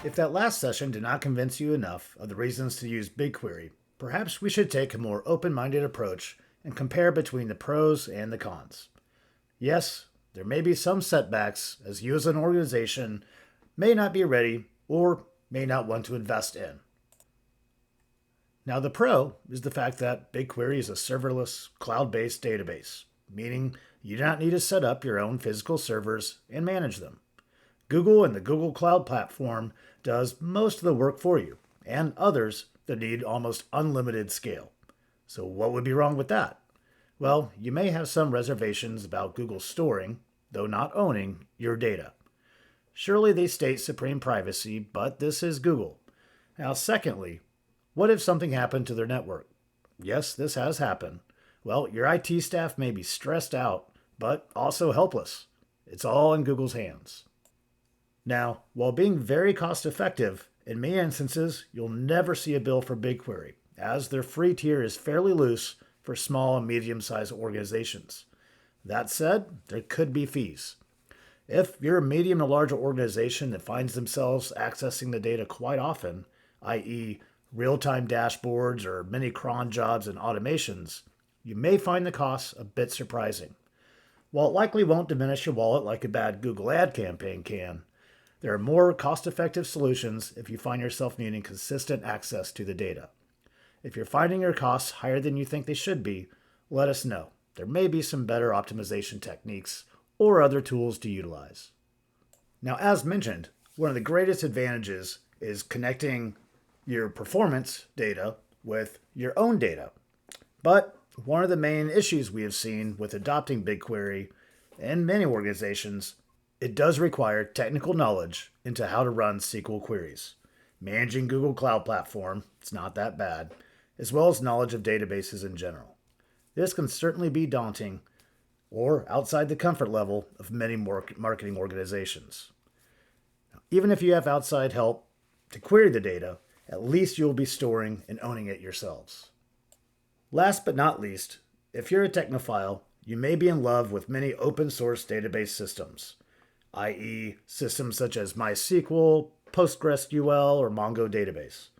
If that last session did not convince you enough of the reasons to use BigQuery, perhaps we should take a more open-minded approach and compare between the pros and the cons. Yes, there may be some setbacks as you as an organization may not be ready or may not want to invest in. Now, the pro is the fact that BigQuery is a serverless, cloud-based database, meaning you do not need to set up your own physical servers and manage them. Google and the Google Cloud Platform does most of the work for you, and others that need almost unlimited scale. So what would be wrong with that? Well, you may have some reservations about Google storing, though not owning, your data. Surely they state supreme privacy, but this is Google. Now, secondly, what if something happened to their network? Yes, this has happened. Well, your IT staff may be stressed out, but also helpless. It's all in Google's hands. Now, while being very cost effective, in many instances, you'll never see a bill for BigQuery, as their free tier is fairly loose for small and medium-sized organizations. That said, there could be fees. If you're a medium to larger organization that finds themselves accessing the data quite often, i.e., real-time dashboards or many cron jobs and automations, you may find the costs a bit surprising. While it likely won't diminish your wallet like a bad Google ad campaign can, there are more cost-effective solutions if you find yourself needing consistent access to the data. If you're finding your costs higher than you think they should be, let us know. There may be some better optimization techniques or other tools to utilize. Now, as mentioned, one of the greatest advantages is connecting your performance data with your own data. But one of the main issues we have seen with adopting BigQuery in many organizations, it does require technical knowledge into how to run SQL queries. Managing Google Cloud Platform, it's not that bad, as well as knowledge of databases in general. This can certainly be daunting or outside the comfort level of many marketing organizations. Even if you have outside help to query the data, at least you'll be storing and owning it yourselves. Last but not least, if you're a technophile, you may be in love with many open source database systems, i.e. systems such as MySQL, PostgreSQL, or Mongo database.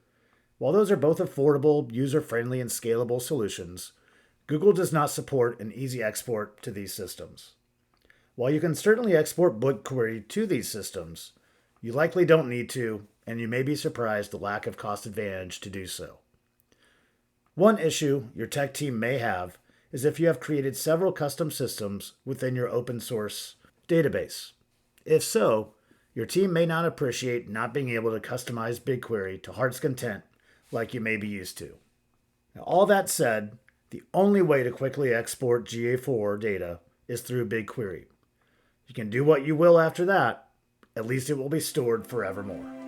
While those are both affordable, user-friendly, and scalable solutions, Google does not support an easy export to these systems. While you can certainly export BigQuery to these systems, you likely don't need to, and you may be surprised the lack of cost advantage to do so. One issue your tech team may have is if you have created several custom systems within your open source database. If so, your team may not appreciate not being able to customize BigQuery to heart's content like you may be used to. Now, all that said, the only way to quickly export GA4 data is through BigQuery. You can do what you will after that, at least it will be stored forevermore.